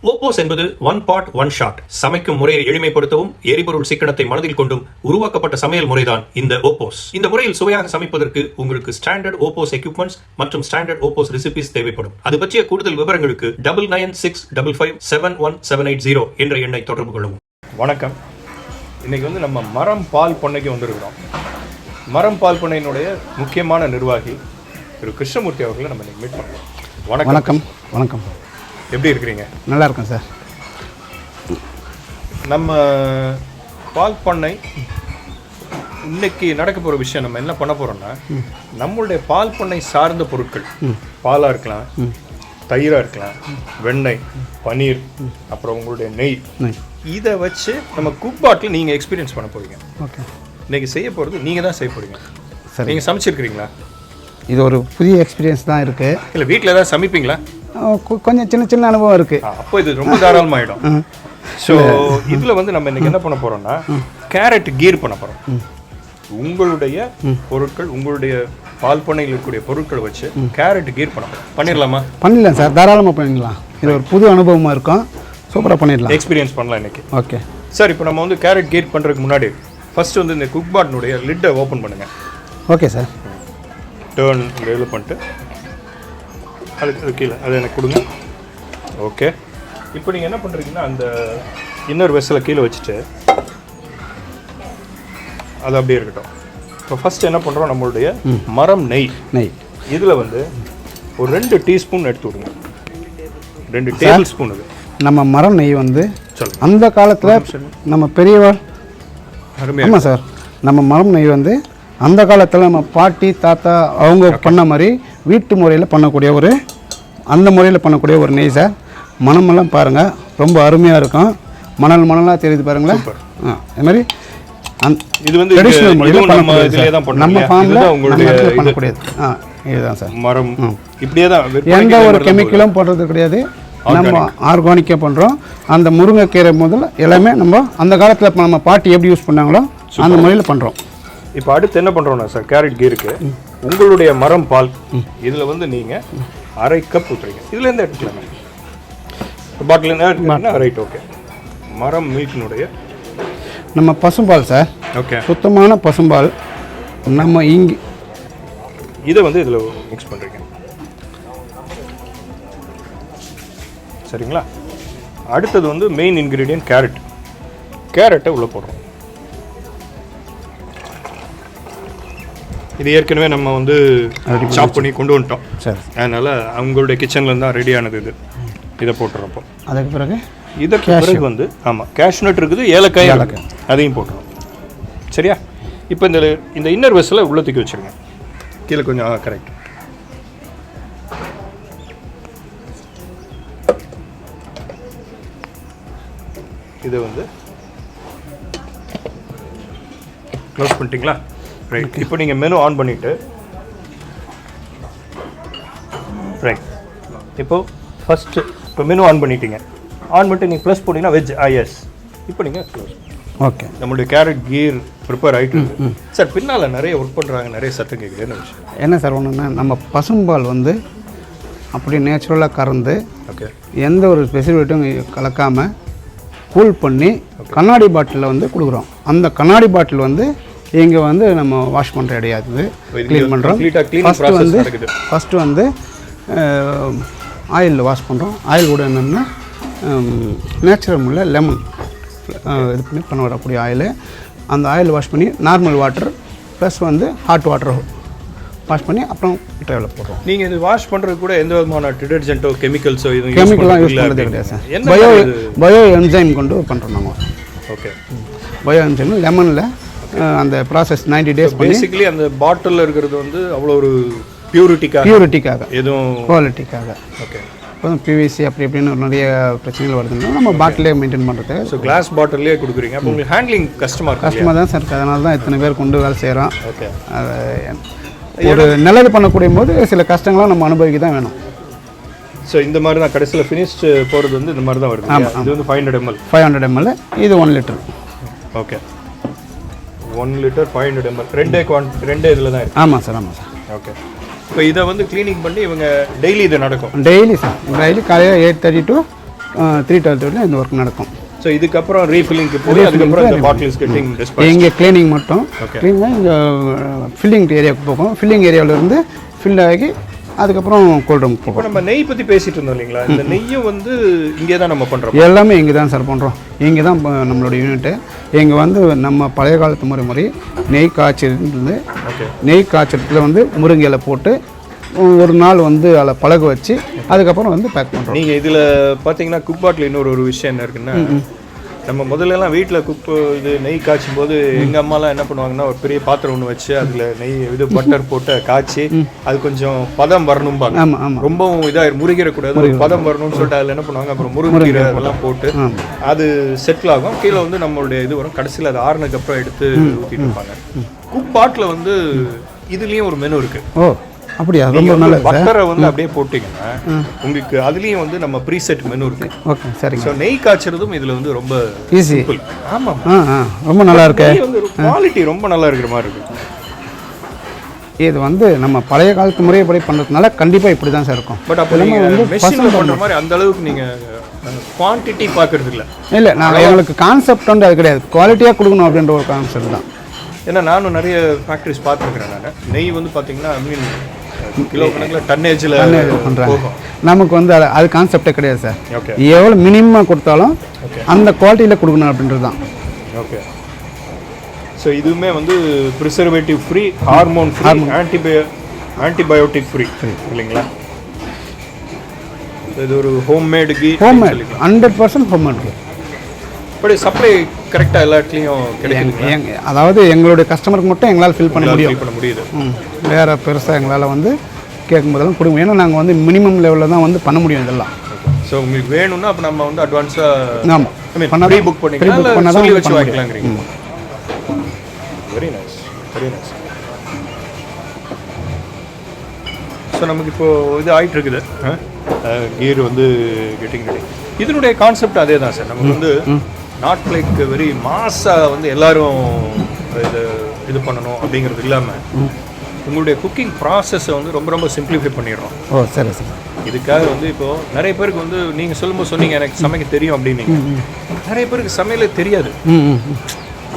OPOS என்பது one pot one shot. சமைக்கும் முறையை எளிமைப்படுத்தவும் எரிபொருள் சிக்கனத்தை மனதில் கொண்டும் உருவாக்கப்பட்ட சமையல் முறைதான் இந்த OPOS. இந்த முறையில் சுவையாக சமைப்பதற்கு உங்களுக்கு ஸ்டாண்டர்ட் OPOS எக்யூப்மெண்ட்ஸ் மற்றும் ஸ்டாண்டர்ட் OPOS ரெசிபிஸ் தேவைப்படும். அது பற்றிய கூடுதல் விவரங்களுக்கு 9965557180 என்ற எண்ணை தொடர்பு கொள்ளவும். வணக்கம். இன்னைக்கு நம்ம மரம் பால் பண்ணைக்கு வந்திருக்கிறோம். மரம் பால் பண்ணையினுடைய முக்கியமான நிர்வாகி திரு கிருஷ்ணமூர்த்தி அவர்களை நம்ம இன்னைக்கு மீட் பண்ணுறோம். வணக்கம். வணக்கம். எப்படி இருக்கிறீங்க? நல்லா இருக்கேன் சார். நம்ம பால் பண்ணை இன்னைக்கு நடக்க போகிற விஷயம் நம்ம என்ன பண்ண போகிறோம்னா, நம்மளுடைய பால் பண்ணை சார்ந்த பொருட்கள், பாலாக இருக்கலாம், தயிராக இருக்கலாம், வெண்ணெய், பன்னீர், அப்புறம் உங்களுடைய நெய், இதை வச்சு நம்ம குக் பாட்டில் நீங்கள் எக்ஸ்பீரியன்ஸ் பண்ண போகிறீங்க. ஓகே. இன்றைக்கி செய்ய போகிறது நீங்கள் தான் செய்ய போகிறீங்க. சரி. நீங்கள் சமைச்சிருக்கிறீங்களா? இது ஒரு புதிய எக்ஸ்பீரியன்ஸ் தான் இருக்குது. இல்லை, வீட்டில் ஏதாவது சமைப்பீங்களா? கொஞ்சம் சின்ன சின்ன அனுபவம் இருக்குது. அப்போ இது ரொம்ப தாராளமாகிடும். ஸோ இதில் நம்ம இன்றைக்கி என்ன பண்ண போகிறோம்னா, கேரட் கீர் பண்ண போகிறோம். உங்களுடைய பொருட்கள், உங்களுடைய பால் பண்ணையில் இருக்கக்கூடிய பொருட்களை வச்சு கேரட் கீர் பண்ணிடலாமா? பண்ணிடலாம் சார், தாராளமாக பண்ணிடலாம். இது ஒரு புது அனுபவமாக இருக்கும். சூப்பராக பண்ணிடலாம், எக்ஸ்பீரியன்ஸ் பண்ணலாம் இன்றைக்கி. Okay sir. இப்போ நம்ம கேரட் கீர் பண்ணுறதுக்கு முன்னாடி ஃபஸ்ட்டு இந்த குக் பாட்டினுடைய லிட்டை ஓப்பன் பண்ணுங்கள். Okay sir. டேர்ன் இது பண்ணிட்டு அதுக்கு கீழே அதை எனக்கு கொடுங்க. ஓகே. இப்போ நீங்கள் என்ன பண்ணுறீங்கன்னா, அந்த இன்னர் வெஸ்ஸலை கீழே வச்சுட்டு அது அப்படியே இருக்கட்டும். இப்போ ஃபஸ்ட்டு என்ன பண்ணுறோம், நம்மளுடைய மரம் நெய் இதில் ஒரு 2 டீஸ்பூன் எடுத்து விடுங்க. 2 டேபிள் ஸ்பூன். இது நம்ம மரம் நெய் அந்த காலத்தில் நம்ம பெரியவா. ஆமாம் சார். நம்ம மரம் நெய் அந்த காலத்தில் நம்ம பாட்டி தாத்தா அவங்க பண்ண மாதிரி வீட்டு முறையில் பண்ணக்கூடிய அந்த முறையில் பண்ணக்கூடிய ஒரு நெய் சார். மணமெல்லாம் பாருங்கள், ரொம்ப அருமையாக இருக்கும். மணலாக தெரியுது பாருங்களேன். அது மாதிரி இது ட்ரெடிஷ்னல் முறையில் நம்ம ஃபார்மில் பண்ணக்கூடியது. இதுதான் சார் மரம். இப்படியே தான், எந்த ஒரு கெமிக்கலும் போடுறது கிடையாது. நம்ம ஆர்கானிக்காக பண்ணுறோம். அந்த முருங்கைக்கீரை முதல்ல எல்லாமே நம்ம அந்த காலத்தில் நம்ம பாட்டி எப்படி யூஸ் பண்ணாங்களோ அந்த முறையில் பண்ணுறோம். இப்போ அடுத்து என்ன பண்ணுறோம்னா சார், கேரட் கீருக்கு உங்களுடைய மரம் பால் இதில் நீங்கள் அரை கப் ஊற்றுறீங்க. இதுலேருந்து எடுத்துக்கலாம், பாட்டில். ரைட். ஓகே. மரம் மில்கினுடைய நம்ம பசும்பால் சார். ஓகே. சுத்தமான பசும்பால் நம்ம இங்கே இதை இதில் மிக்ஸ் பண்ணுறீங்க. சரிங்களா? அடுத்தது மெயின் இன்க்ரீடியன்ட் கேரட்டை உள்ளே போடுறோம். இது ஏற்கனவே நம்ம சாப் பண்ணி கொண்டு வந்துட்டோம். சரி. அதனால் அவங்களுடைய கிச்சனில் தான் ரெடியானது இது. இதை போட்டுறப்போ அதுக்கு பிறகு ஆமாம், கேஷ்நட் இருக்குது, ஏலக்காய், அதையும் போட்டுறோம். சரியா? இப்போ இந்த இன்னர் வெஸ்ஸில் உள்ள தூக்கி வச்சுருங்க. கீழே கொஞ்சம் கரெக்ட். இதை க்ளோஸ் பண்ணிட்டீங்களா? ரைட். இப்போ நீங்கள் மெனு ஆன் பண்ணிவிட்டு, ரைட், இப்போது ஃபஸ்ட்டு இப்போ மெனு ஆன் பண்ணிட்டீங்க. ஆன் பண்ணிட்டு நீங்கள் ப்ளஸ் போட்டிங்கன்னா வெஜ் ஐஎஸ். இப்போ நீங்கள் க்ளோஸ். ஓகே. நம்மளுடைய கேரட் கீர் ப்ரிப்பேர் ஆகிட்டு சார். பின்னால் நிறைய ஒர்க் பண்ணுறாங்க, நிறைய சத்தம் கேட்குது. என்ன விஷயம்? என்ன சார் ஒன்றுன்னா, நம்ம பசும்பால் அப்படி நேச்சுரலாக கறந்து, ஓகே, எந்த ஒரு ஸ்பெசிஃபிக்கும் கலக்காமல் கூல் பண்ணி கண்ணாடி பாட்டிலில் கொடுக்குறோம். அந்த கண்ணாடி பாட்டில் இங்கே நம்ம வாஷ் பண்ணுற கிடையாது, க்ளீன் பண்ணுறோம். ஃபஸ்ட்டு ஆயிலில் வாஷ் பண்ணுறோம். ஆயில் கூட என்னென்னா நேச்சுரல் முறையில் லெமன் இது பண்ணி பண்ண வரக்கூடிய ஆயில். அந்த ஆயில் வாஷ் பண்ணி normal water plus hot water wash பண்ணி அப்புறம் ட்ரைவில் போடுறோம். நீங்கள் இது வாஷ் பண்ணுறது கூட எந்த விதமான டிடர்ஜென்ட்டோ கெமிக்கல்ஸோ எதுவும் கெமிக்கல்லாம் யூஸ் பண்ணுறது கிடையாது சார். பயோ என்சைம் கொண்டு பண்ணுறோம் நாங்கள். ஓகே. பயோ என்சைம் லெமனில் அந்த ப்ராசஸ் 90 days. பேசிக்கலி அந்த பாட்டிலில் இருக்கிறது அவ்வளோ ஒரு பியூரிட்டிக்காக எதுவும் குவாலிட்டிக்காக. ஓகே. இப்போ பிவிசி அப்படி இப்படின்னு நிறைய பிரச்சனைகள் வருதுன்னா நம்ம பாட்டிலே மெயின்டைன் பண்ணுறது. ஸோ கிளாஸ் பாட்டிலே கொடுக்குறீங்க. அப்போ உங்களுக்கு ஹேண்ட்லிங் கஷ்டமாக தான் சார் இருக்குது. அதனால தான் இத்தனை பேர் கொண்டு வேலை செய்கிறோம். ஓகே. ஒரு நல்லது பண்ணக்கூடிய போது சில கஷ்டங்களாக நம்ம அனுபவிக்க தான் வேணும். ஸோ இந்த மாதிரி தான் கடைசியில் ஃபினிஷ்டு போகிறது இந்த மாதிரி தான் வருது. ஆமாம். இது 500 ml. இது 1 லிட்டர். ஓகே. 1 litre 500 ml. ரெண்டே இதில் தான் இருக்குது. ஆமாம் சார். ஆமாம் சார். ஓகே. இப்போ இதை க்ளீனிங் பண்ணி இவங்க டெய்லி இது நடக்கும். Daily sir. டெய்லி காலையில் 8:30 to 3:30 இந்த ஒர்க் நடக்கும். ஸோ இதுக்கப்புறம் ரீஃபில்லிங்க்கு போய் அதுக்கப்புறம் இந்த பாட்டில்ஸ் கெட்டிங் இங்கே க்ளீனிங் மட்டும் க்ளீனாக இங்கே ஃபில்லிங் ஏரியாவுக்கு போகும். ஃபில்லிங் ஏரியாவிலேருந்து ஃபில் ஆகி அதுக்கப்புறம் கோல்ட் ரூம் போகும். இப்போ நம்ம நெய் பற்றி பேசிகிட்டு இருந்தோம் இல்லைங்களா, இந்த நெய்யும் வந்து இங்கே தான் நம்ம பண்ணுறோம். எல்லாமே இங்கே தான் சார் பண்ணுறோம். இங்கே தான் நம்மளோட யூனிட்டு. இங்கே வந்து நம்ம பழைய காலத்து முறை நெய் காய்ச்சல் நெய் காய்ச்சல் வந்து முருங்கை இலை போட்டு ஒரு நாள் வந்து அதில் பழக வச்சு அதுக்கப்புறம் வந்து பேக் பண்ணுறோம். நீங்கள் இதில் பார்த்தீங்கன்னா குக் பாட்டில் இன்னொரு விஷயம் என்ன இருக்குன்னா, நம்ம முதல்லலாம் வீட்டில் இது நெய் காய்ச்சும் போது எங்கள் அம்மாலாம் என்ன பண்ணுவாங்கன்னா ஒரு பெரிய பாத்திரம் ஒன்று வச்சு அதில் நெய் பட்டர் போட்டு காய்ச்சி அது கொஞ்சம் பதம் வரணும்பாங்க. ரொம்பவும் இதாக முருகிடக்கூடாது, ஒரு பதம் வரணும்னு சொல்லிட்டு அதில் என்ன பண்ணுவாங்க, அப்புறம் முருங்கீரை அதெல்லாம் போட்டு அது செட்டில் ஆகும். கீழே வந்து நம்மளுடைய இது வரும். கடைசியில் அது ஆறுனதுக்கு அப்புறம் எடுத்து ஊற்றிட்டு இருப்பாங்க. குக் பாட்டில் வந்து இதுலேயும் ஒரு மெனு இருக்குது. ஓ அப்படியா? ரொம்ப நல்ல பட்டரை வந்து அப்படியே போட்டிங்கன்னா உங்களுக்கு அதுலேயும் வந்து நம்ம ப்ரீசெட் மெனு இருக்கு. ஓகே சரிங்க. ஸோ நெய் காய்ச்சறதும் இதில் வந்து ரொம்ப ஈஸி. ஆமாம், ரொம்ப நல்லா இருக்கு. குவாலிட்டி ரொம்ப நல்லா இருக்கிற மாதிரி இருக்கு. இது வந்து நம்ம பழைய காலத்து முறையப்படி பண்ணுறதுனால கண்டிப்பாக இப்படி தான் சார் இருக்கும். பட் அப்போ நீங்கள் வந்து மெஷினில் பண்ணுற மாதிரி அந்த அளவுக்கு நீங்கள் குவான்டிட்டி பார்க்கறது இல்லை. நாங்கள் எங்களுக்கு கான்செப்ட் வந்து அது கிடையாது, குவாலிட்டியாக கொடுக்கணும் அப்படின்ற ஒரு கான்செப்ட் தான். ஏன்னா நானும் நிறைய ஃபேக்ட்ரிஸ் பார்த்துருக்குறேன். நான் நெய் வந்து பார்த்தீங்கன்னா கிலோ கணக்கில் டன்னேஜில் பண்ணுறாங்க. நமக்கு வந்து அது கான்செப்டே கிடையாது சார். ஓகே, எவ்வளோ மினிமமாக கொடுத்தாலும் அந்த குவாலிட்டியில் கொடுக்கணும் அப்படின்றது தான். ஓகே. ஸோ இதுவுமே வந்து preservative free, hormone free, antibiotic free இல்லைங்களா? இது ஒரு homemade ghee. Homemade 100% homemade ghee. But supply கரெக்டாக எல்லா இடத்துலையும் கிடைக்குது. அதாவது எங்களுடைய கஸ்டமருக்கு மட்டும் எங்களால் ஃபில் பண்ண முடியுது. வேறு பெருசாக எங்களால் வந்து கேட்கும் போதெல்லாம் கொடுங்க. ஏன்னா நாங்கள் வந்து மினிமம் லெவலில் தான் வந்து பண்ண முடியும் இதெல்லாம். ஸோ உங்களுக்கு வேணும்னா அப்போ நம்ம வந்து அட்வான்ஸாக பண்ண புக் பண்ணிக்கலாம், சொல்லி வச்சு வாங்கிக்கலாங்கிறீங்க. Very nice, very nice. So நமக்கு இப்போது இது ஆகிட்டு இருக்குது கீர் வந்து கெட்டிங் ரெடி. இதனுடைய கான்செப்ட் அதே தான் சார். நமக்கு வந்து நாட் லைக் வெரி மாஸாக வந்து எல்லாரும் இது பண்ணணும் அப்படிங்கிறது இல்லாமல் உங்களுடைய குக்கிங் ப்ராசஸை வந்து ரொம்ப ரொம்ப சிம்பிளிஃபை பண்ணிடுறோம். ஓ சரி சார். இதுக்காக வந்து இப்போது நிறைய பேருக்கு வந்து நீங்கள் சொல்லும்போது சொன்னீங்க எனக்கு சமைக்க தெரியும் அப்படின்னு. நிறைய பேருக்கு சமையலே தெரியாது.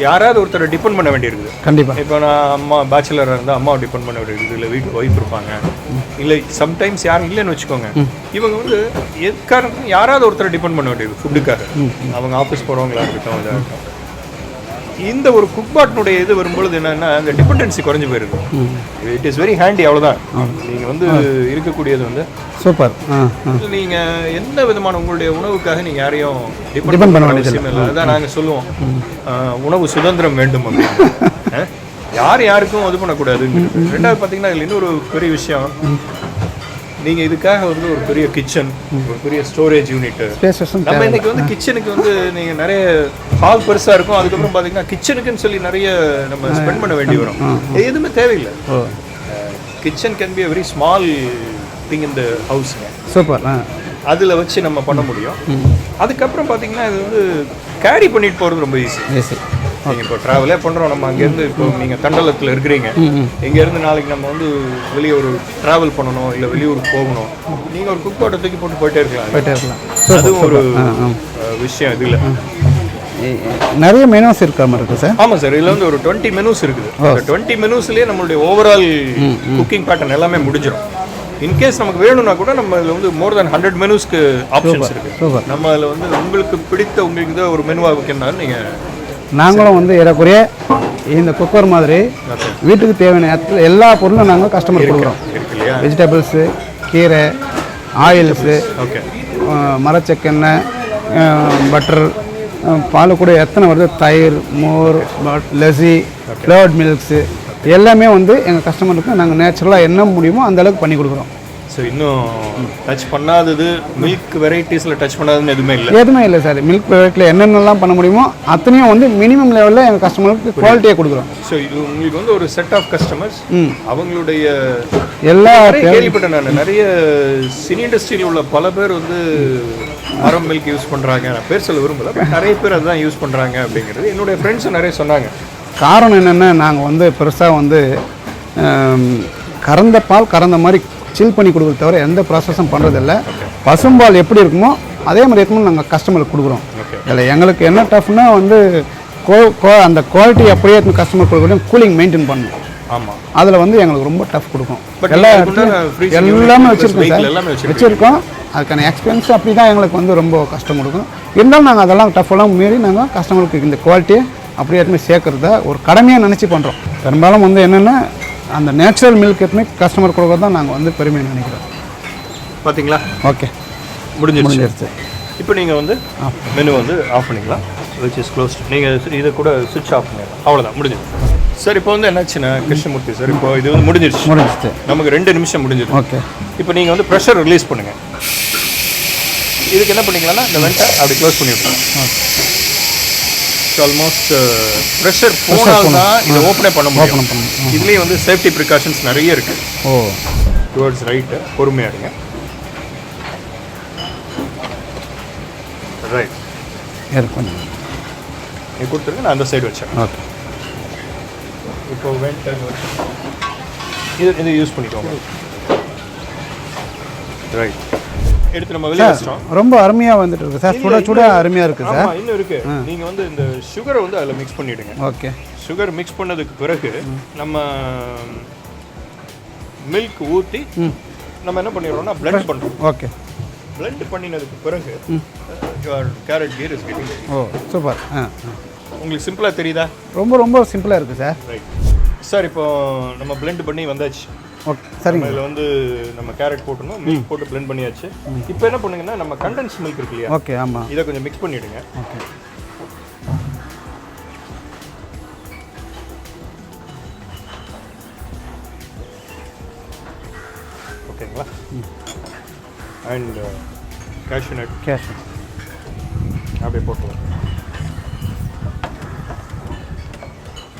யாராவது ஒருத்தரை டிபெண்ட் பண்ண வேண்டியிருக்குது. கண்டிப்பாக. இப்போ நான் அம்மா பேச்சுலராக இருந்தால் அம்மாவை டிபெண்ட் பண்ண வேண்டியிருக்குது, இல்லை வீட்டு ஒய்ஃப் இருப்பாங்க, இல்லை சம்டைம்ஸ் யாரும் இல்லைன்னு வச்சுக்கோங்க. இவங்க வந்து எதுக்காக யாராவது ஒருத்தரை டிபெண்ட் பண்ண வேண்டியது ஃபுட்டுக்காக. அவங்க ஆஃபீஸ் போகிறவங்களா இருக்கட்டும், இதாக இருக்கட்டும். இந்த ஒரு குக் பாட்டினுடைய இது வரும்பொழுது என்னென்னா அந்த டிபெண்டன்சி குறைஞ்சி போயிருக்கு. It is very handy. அவ்வளோதான். நீங்கள் வந்து இருக்கக்கூடியது வந்து சூப்பர். நீங்கள் எந்த விதமான உங்களுடைய உணவுக்காக நீங்கள் யாரையும் டிபெண்ட் பண்ண வேண்டிய விஷயம் இல்லை. அதுதான் நாங்கள் சொல்லுவோம், உணவு சுதந்திரம் வேண்டும் அப்படின்னு. யாருக்கும் இது பண்ணக்கூடாது. ரெண்டாவது பார்த்தீங்கன்னா இதில் இன்னொரு பெரிய விஷயம், நீங்கள் இதுக்காக வந்து ஒரு பெரிய கிச்சன், ஒரு பெரிய ஸ்டோரேஜ் யூனிட்டு. நம்ம இன்னைக்கு வந்து கிச்சனுக்கு வந்து நீங்கள் நிறைய ஹால் பெருசாக இருக்கும், அதுக்கப்புறம் பார்த்தீங்கன்னா கிச்சனுக்குன்னு சொல்லி நிறைய நம்ம ஸ்பெண்ட் பண்ண வேண்டி வரும். எதுவுமே தேவையில்லை. Kitchen can be a very small thing in the ஹவுஸுங்க. சூப்பர். அதில் வச்சு நம்ம பண்ண முடியும். அதுக்கப்புறம் பார்த்தீங்கன்னா இது வந்து கேரி பண்ணிட்டு போகிறது ரொம்ப ஈஸி. நீங்கள் இப்போ ட்ராவலே பண்ணுறோம், நம்ம அங்கேருந்து இப்போ நீங்கள் தண்டலத்தில் இருக்கிறீங்க, இங்கேருந்து நாளைக்கு நம்ம வந்து வெளியே ஒரு ட்ராவல் பண்ணணும், இல்லை வெளியூருக்கு போகணும், நீங்கள் ஒரு குக் பாட்டை தூக்கி போட்டு போயிட்டே இருக்கலாம். அதுவும் ஒரு விஷயம். இதில் நிறைய மெனூஸ் இருக்கிற மாதிரி இருக்குது சார். ஆமாம் சார். இதில் வந்து ஒரு 20 மெனூஸ் இருக்குது. அந்த 20 மெனூஸ்லேயே நம்மளுடைய ஓவரால் குக்கிங் பேட்டர்ன் எல்லாமே முடிஞ்சிடும். இன்கேஸ் நமக்கு வேணும்னா கூட நம்ம இதில் வந்து மோர் தென் 100 மெனூஸ்க்கு ஆப்ஷன்ஸ் இருக்குது. நம்ம அதில் வந்து உங்களுக்கு பிடித்த உங்களுக்கு இதை ஒரு மெனுவாக வைக்கணும்னாலும் நீங்கள் நாங்களும் வந்து ஏறக்குறைய இந்த குக்கர் மாதிரி வீட்டுக்கு தேவையான இடத்துல எல்லா பொருளும் நாங்கள் கஸ்டமர் கொடுக்குறோம். வெஜிடபிள்ஸு, கீரை, ஆயில்ஸு, மரச்செக்கெண்ணெய், பட்டர், பால் கூட எத்தனை வருது, தயிர், மோர், லஸ்ஸி, ஃப்ளேவர்ட் மில்க்ஸு எல்லாமே வந்து எங்கள் கஸ்டமருக்கு நாங்கள் நேச்சுரலாக என்ன முடியுமோ அந்த அளவுக்கு பண்ணி கொடுக்குறோம். ஸோ இன்னும் டச் பண்ணாதது மில்க் வெரைட்டிஸில் டச் பண்ணாதுன்னு எதுவுமே இல்லை சார். மில்க் வெரைட்டியில் என்னென்னலாம் பண்ண முடியுமோ அத்தனையும் வந்து மினிமம் லெவலில் எங்கள் கஸ்டமருக்கு குவாலிட்டியாக கொடுக்குறோம். ஸோ இது உங்களுக்கு வந்து ஒரு செட் ஆஃப் கஸ்டமர்ஸ் அவங்களுடைய எல்லா கேள்விப்பட்டேன் நான். நிறைய சினி இண்டஸ்ட்ரியில் உள்ள பல பேர் வந்து ஆரம் மில்க் யூஸ் பண்ணுறாங்க. நான் பேர் சொல்ல விரும்பல, நிறைய பேர் அதுதான் யூஸ் பண்ணுறாங்க அப்படிங்கிறது என்னுடைய ஃப்ரெண்ட்ஸும் நிறைய சொன்னாங்க. காரணம் என்னென்னா நாங்கள் வந்து பெருசாக வந்து கறந்த பால் கறந்த மாதிரி சில் பண்ணி கொடுக்குறது தவிர எந்த ப்ராசஸும் பண்ணுறதில்ல. பசும்பால் எப்படி இருக்குமோ அதே மாதிரி எடுத்துன்னு நாங்கள் கஸ்டமருக்கு கொடுக்குறோம். ஓகே. இல்லை எங்களுக்கு என்ன டஃப்னா வந்து அந்த குவாலிட்டி அப்படியே எடுத்து கஸ்டமர் கொடுக்கணும், கூலிங் மெயின்டைன் பண்ணணும். ஆமாம், அதில் வந்து எங்களுக்கு ரொம்ப டஃப் கொடுக்கும். But எல்லா நீங்க இடத்துலையும் முன்னாடி freezing எல்லாமே unit, வச்சுருக்கோம் vehicle சார், எல்லாமே வச்சுருக்கோம். அதுக்கான எக்ஸ்பென்ஸ் அப்படி தான் எங்களுக்கு வந்து ரொம்ப கஷ்டம் கொடுக்கும். இருந்தாலும் நாங்கள் அதெல்லாம் டஃப்பெல்லாம் மீறி நாங்கள் கஸ்டமருக்கு இந்த குவாலிட்டியை அப்படியே எடுத்துமே சேர்க்குறத ஒரு கடமையாக நினச்சி பண்ணுறோம். பெரும்பாலும் வந்து என்னென்னா அந்த நேச்சுரல் மில்க் எடுத்துமே கஸ்டமர் கொடுக்குறது தான் நாங்கள் வந்து பெருமையாக நினைக்கிறோம். பார்த்தீங்களா? ஓகே, முடிஞ்சிருச்சு. இப்போ நீங்கள் வந்து மெனு வந்து ஆஃப் பண்ணிக்கலாம், விச் இஸ் க்ளோஸ்ட். நீங்கள் இதை கூட சுவிட்ச் ஆஃப் பண்ணிடலாம், அவ்வளோதான், முடிஞ்சிடும். சார் இப்போ வந்து என்னாச்சுன்னா கிருஷ்ணமூர்த்தி சார், இப்போ இது வந்து முடிஞ்சிருச்சு, நமக்கு 2 நிமிஷம் முடிஞ்சிடும். ஓகே. இப்போ நீங்கள் வந்து ப்ரெஷர் ரிலீஸ் பண்ணுங்கள். இதுக்கு என்ன பண்ணிக்கலாம்னா இந்த வெண்ட்டை அப்படி க்ளோஸ் பண்ணி விட்டுருங்க. ஆல்மோஸ்ட் ப்ரெஷர் போனால் தான் இதை ஓப்பனே பண்ண முடியும். இதுலேயே வந்து சேஃப்டி ப்ரிகாஷன்ஸ் நிறைய இருக்குது. டுவர்ட்ஸ் ரைட்டு, பொறுமையாக இருங்க. ரைட், நீ கொடுத்துருங்க, நான் அந்த சைடு வச்சேன். ஓகே. இப்போ வெண்ட்டை இது யூஸ் பண்ணிக்கோங்க. ரைட், எடுத்து நம்ம வெளியே வச்சிட்டோம். ரொம்ப அருமையாக வந்துட்டு இருக்கு சார், சுட சுட அருமையாக இருக்குது சார். ஆமாம், இன்னும் இருக்குது. நீங்கள் வந்து இந்த சுகரை வந்து அதில் மிக்ஸ் பண்ணிவிடுங்க. ஓகே. சுகர் மிக்ஸ் பண்ணதுக்கு பிறகு நம்ம மில்க் ஊற்றி நம்ம என்ன பண்ணிடுறோம்னா பிளெண்ட் பண்ணுறோம். ஓகே. பிளெண்ட் பண்ணினதுக்கு பிறகு carrot kheer is getting. Oh super. உங்களுக்கு சிம்பிளாக தெரியுதா? ரொம்ப ரொம்ப சிம்பிளாக இருக்குது சார். ரைட் சார், இப்போ நம்ம பிளெண்ட் பண்ணி வந்தாச்சு. ஓகே சரிங்க. இதில் வந்து நம்ம கேரட் போட்டணும், மில்க் போட்டு பிளெண்ட் பண்ணியாச்சு. இப்போ என்ன பண்ணுங்கன்னா நம்ம கண்டென்ஸ் மில்க் இருக்கு இல்லையா? ஓகே. ஆமாம். இதை கொஞ்சம் மிக்ஸ் பண்ணிவிடுங்க. ஓகே. ஓகேங்களா? அண்ட் கேஷ்யூ நட் அப்படியே போட்டுருவோம்.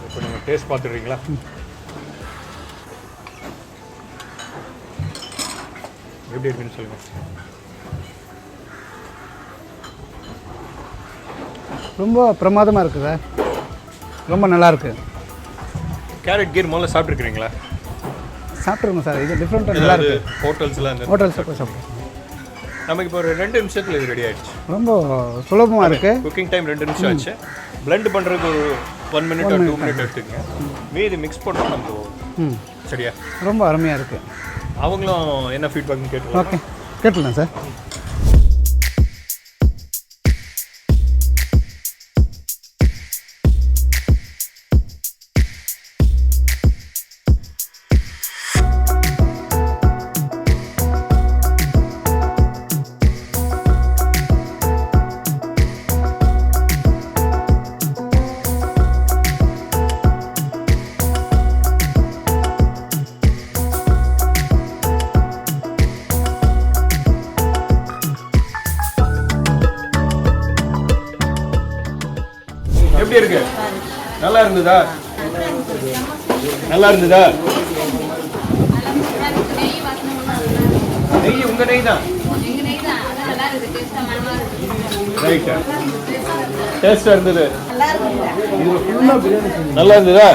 இப்போ நீங்கள் டேஸ்ட் பார்த்துடுறீங்களா? எப்படி இருக்குன்னு சொல்லுங்கள். ரொம்ப பிரமாதமாக இருக்குது சார், ரொம்ப நல்லாயிருக்கு. கேரட் கீர் முதல்ல சாப்பிட்ருக்கிறீங்களா? சாப்பிட்ருக்கோம் சார், இது டிஃப்ரெண்ட்டாக நல்லா இருக்குது. ஹோட்டல்ஸில் சாப்பிட்ருக்கோம். நமக்கு இப்போ ஒரு 2 நிமிஷத்தில் இது ரெடி ஆகிடுச்சு. ரொம்ப சுலபமாக இருக்குது. குக்கிங் டைம் 2 நிமிஷம் ஆச்சு. பிளெண்ட் பண்ணுறதுக்கு ஒரு 1 மினிட் or 2 மினிட் எடுத்துக்கங்க. மீதி மிக்ஸ் பண்ணோம் நம்ம. சரியா? ரொம்ப அருமையாக இருக்குது. அவங்களும் என்ன ஃபீட்பேக்னு கேட்டுக்கலாம். ஓகே, கேட்டுலாம் சார். எப்படி இருக்கு? நல்லா இருந்ததா? நல்லா இருந்ததா? நெய் உங்க நெய் தான். ரைட், டேஸ்டா இருந்தது. நல்லா இருந்ததா?